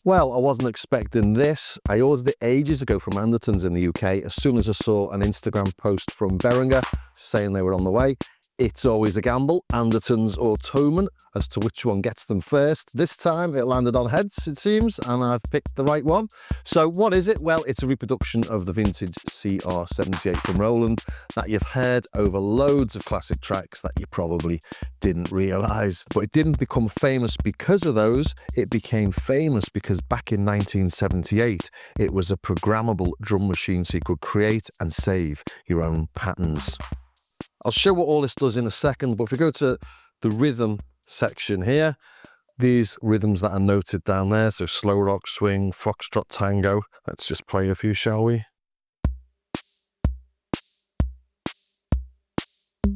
Well, I wasn't expecting this. I ordered it ages ago from Anderton's in the UK. As soon as I saw an Instagram post from Behringer saying they were on the way, it's always a gamble, Anderton's or Thomann, as to which one gets them first. This time it landed on heads, it seems, and I've picked the right one. So what is it? Well, it's a reproduction of the vintage CR-78 from Roland that you've heard over loads of classic tracks that you probably didn't realise. But it didn't become famous because of those. It became famous because back in 1978, it was a programmable drum machine so you could create and save your own patterns. I'll show what all this does in a second, but if we go to the rhythm section here, these rhythms that are noted down there, so slow rock, swing, foxtrot, tango. Let's just play a few, shall we?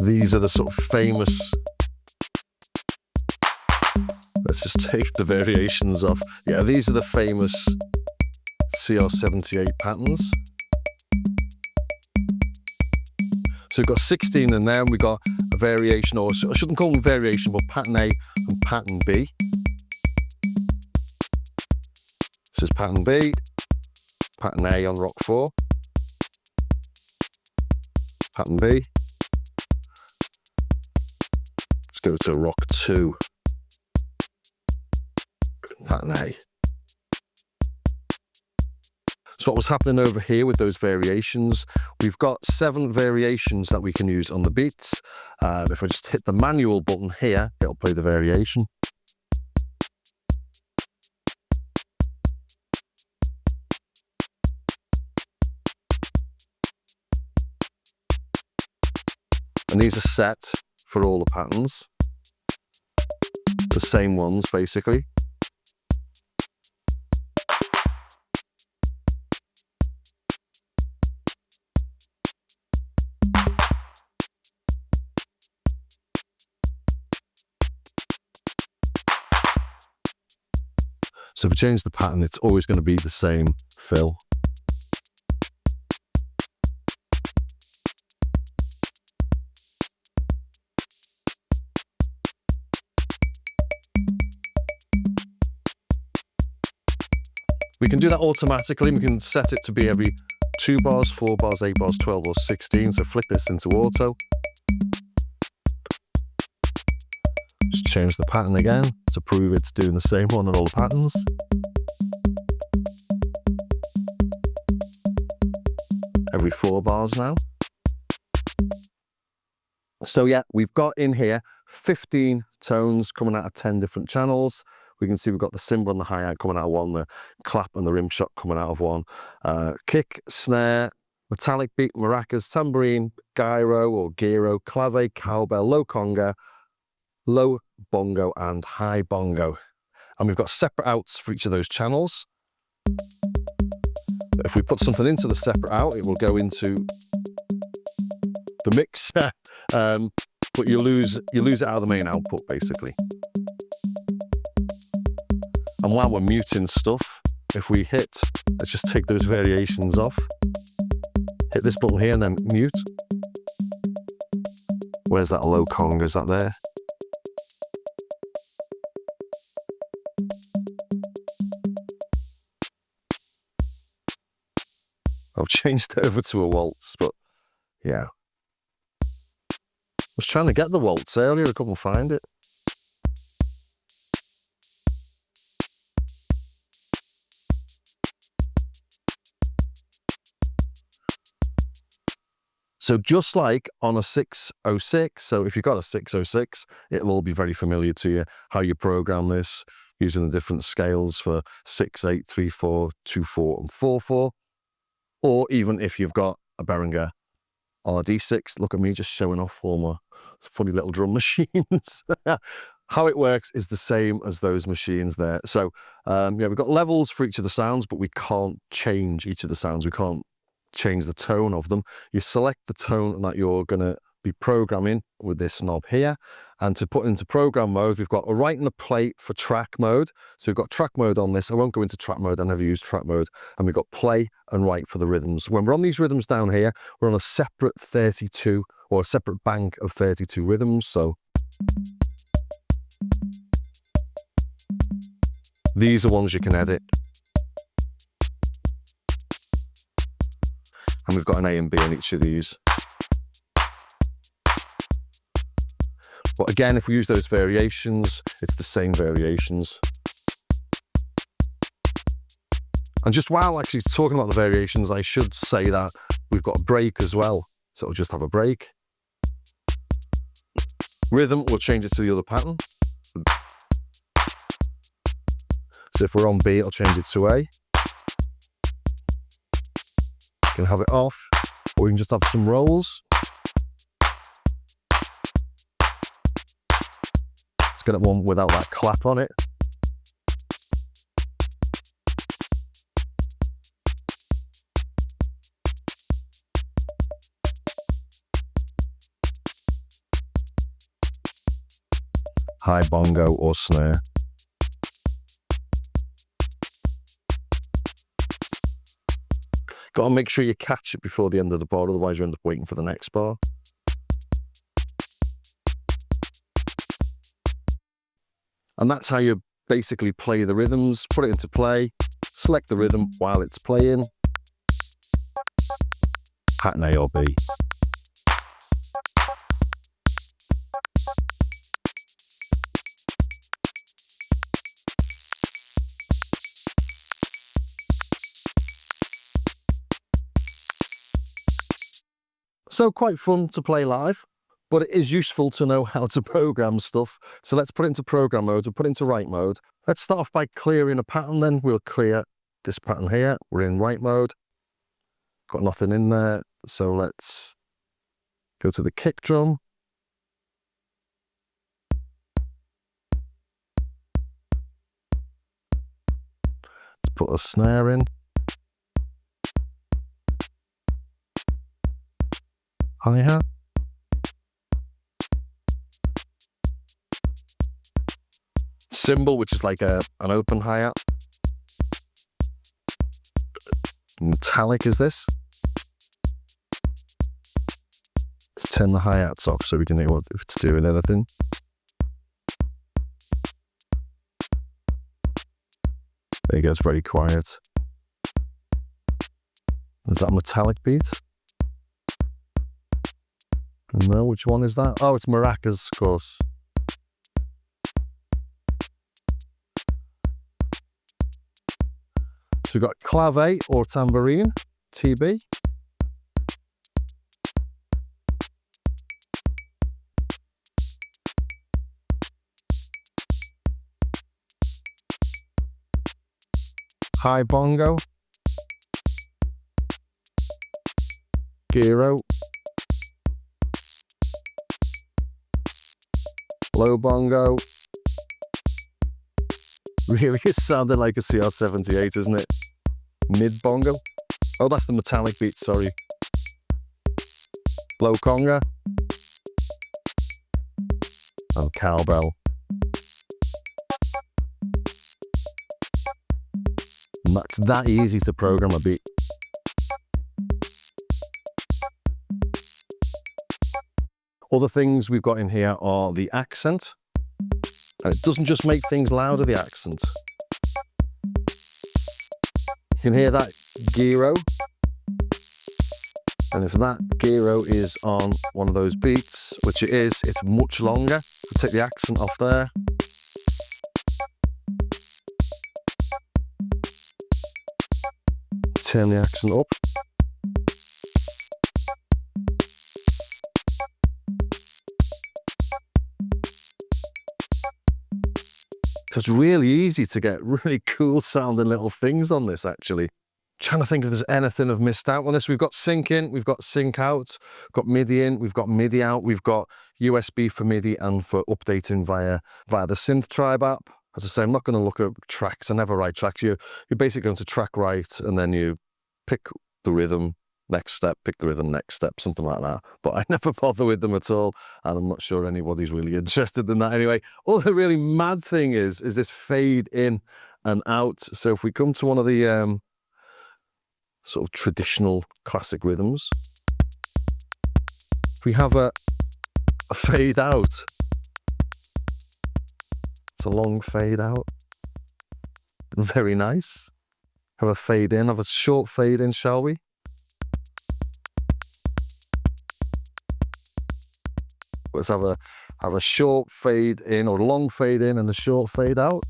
These are the sort of famous... Let's just take the variations off. Yeah, these are the famous CR-78 patterns. So we've got 16 in there, and we've got a variation, or I shouldn't call them variation, but pattern A and pattern B. This is pattern B, pattern A on rock 4, pattern B. Let's go to rock 2, pattern A. So what was happening over here with those variations, we've got 7 variations that we can use on the beats. If I just hit the manual button here, it'll play the variation. And these are set for all the patterns. The same ones, basically. So if we change the pattern, it's always going to be the same fill. We can do that automatically. We can set it to be every 2 bars, 4 bars, 8 bars, 12 or 16. So flick this into auto. Just change the pattern again to prove it's doing the same one on all the patterns. Every 4 bars now. So yeah, we've got in here 15 tones coming out of 10 different channels. We can see we've got the cymbal and the hi-hat coming out of one, the clap and the rim shot coming out of one, kick, snare, metallic beat, maracas, tambourine, gyro or gyro, clave, cowbell, low conga, low bongo and high bongo. And we've got separate outs for each of those channels. If we put something into the separate out, it will go into the mix, but you lose it out of the main output basically. And while we're muting stuff, if we hit, let's just take those variations off, hit this button here and then mute. Where's that low conga? Is that there? I've changed it over to a waltz, but yeah. I was trying to get the waltz earlier, I couldn't find it. So just like on a 606, so if you've got a 606, it'll all be very familiar to you, how you program this using the different scales for 6, 8, 3, 4, 2, 4 and 4, 4. Or even if you've got a Behringer RD6, look at me just showing off all my funny little drum machines. How it works is the same as those machines there. So yeah, we've got levels for each of the sounds, but we can't change each of the sounds. We can't change the tone of them. You select the tone that you're going to be programming with this knob here, and to put into program mode, we've got a write and a play for track mode. So we've got track mode on this. I won't go into track mode, I never use track mode. And we've got play and write for the rhythms. When we're on these rhythms down here, we're on a separate 32 or a separate bank of 32 rhythms. So These are ones you can edit. And we've got an A and B on each of these. But again, if we use those variations, it's the same variations. And just while actually talking about the variations, I should say that we've got a break as well. So it'll just have a break. Rhythm, we'll change it to the other pattern. So if we're on B, it'll change it to A. You can have it off, or we can just have some rolls. Let's get one without that clap on it. High bongo or snare. Got to make sure you catch it before the end of the bar, otherwise you end up waiting for the next bar. And that's how you basically play the rhythms. Put it into play, select the rhythm while it's playing. Pattern A or B. So quite fun to play live, but it is useful to know how to program stuff. So let's put it into program mode, we'll put it into write mode. Let's start off by clearing a pattern then. We'll clear this pattern here. We're in write mode. Got nothing in there. So let's go to the kick drum. Let's put a snare in. Hi-hat. Cymbal, which is like an open hi-hat. Metallic is this. Let's turn the hi-hats off so we can hear what if it's doing anything. There you go, it's very quiet. Is that a metallic beat? No, which one is that? Oh, it's maracas, of course. So we've got clave or tambourine, TB. High bongo. Gyro. Low bongo. Really, it sounded like a CR-78, isn't it? Mid bongo. Oh, that's the metallic beat, sorry. Low conga. And cowbell. And that's that easy to program a beat. Other things we've got in here are the accent. And it doesn't just make things louder, the accent. You can hear that gyro. And if that gyro is on one of those beats, which it is, it's much longer. So take the accent off there. Turn the accent up. So it's really easy to get really cool sounding little things on this, actually. Trying to think if there's anything I've missed out on this. We've got sync in, we've got sync out, we've got MIDI in, we've got MIDI out, we've got USB for MIDI and for updating via the Synth Tribe app. As I say, I'm not going to look at tracks. I never write tracks. You're basically going to track write and then you pick the rhythm, next step, pick the rhythm, next step, something like that. But I never bother with them at all, and I'm not sure anybody's really interested in that anyway. All the really mad thing is this fade in and out. So if we come to one of the sort of traditional classic rhythms, if we have a fade out, it's a long fade out. Very nice. Have a fade in, have a short fade in, shall we? Let's have a short fade in, or long fade in and a short fade out.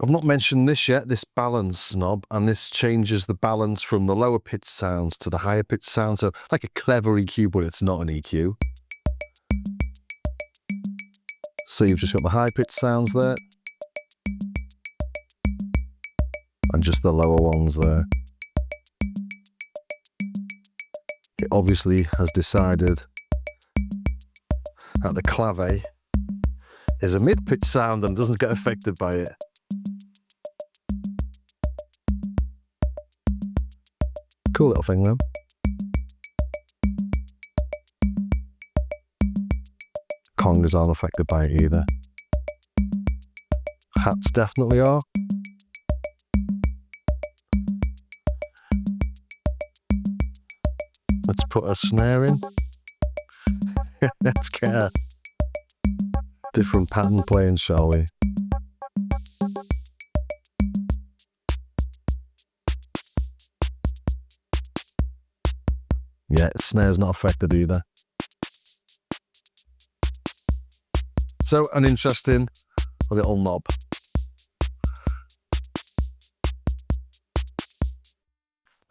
I've not mentioned this yet, this balance knob, and this changes the balance from the lower pitch sounds to the higher pitch sounds. So like a clever EQ, but it's not an EQ. So you've just got the high pitch sounds there. And just the lower ones there. It obviously has decided that the clave is a mid-pitch sound and doesn't get affected by it. Cool little thing though. Congas aren't affected by it either. Hats definitely are. Let's put a snare in. Let's get a different pattern playing, shall we? Yeah, snare's not affected either. So, an interesting little knob.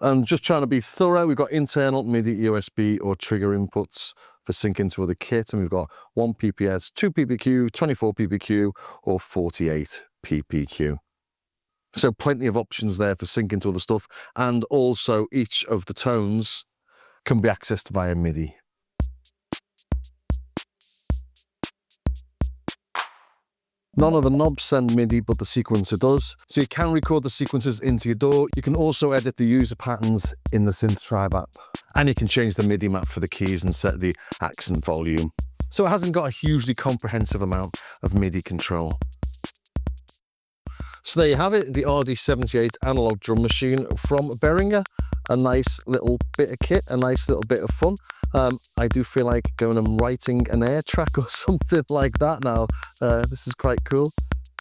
I'm just trying to be thorough. We've got internal MIDI, USB or trigger inputs for syncing to other kit, and we've got 1 PPS, 2 PPQ, 24 PPQ or 48 PPQ. So plenty of options there for syncing to other stuff, and also each of the tones can be accessed via MIDI. None of the knobs send MIDI, but the sequencer does. So you can record the sequences into your DAW. You can also edit the user patterns in the SynthTribe app. And you can change the MIDI map for the keys and set the accent volume. So it hasn't got a hugely comprehensive amount of MIDI control. So there you have it, the RD78 analog drum machine from Behringer. A nice little bit of kit, a nice little bit of fun. I do feel like going and writing an air track or something like that now. This is quite cool.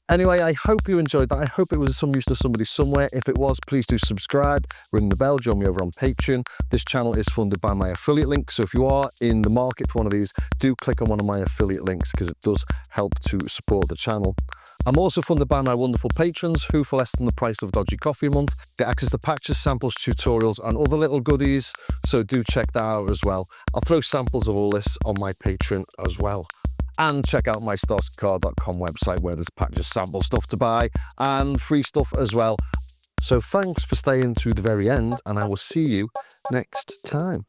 Anyway, I hope you enjoyed that. I hope it was of some use to somebody somewhere. If it was, please do subscribe, ring the bell, join me over on Patreon. This channel is funded by my affiliate link, so if you are in the market for one of these, do click on one of my affiliate links because it does help to support the channel. I'm also funded by my wonderful patrons who, for less than the price of a dodgy coffee a month, get access to patches, samples, tutorials and other little goodies, so do check that out as well. I'll throw samples of all this on my Patreon as well. And check out my starscar.com website where there's patches, sample stuff to buy and free stuff as well. So thanks for staying to the very end, and I will see you next time.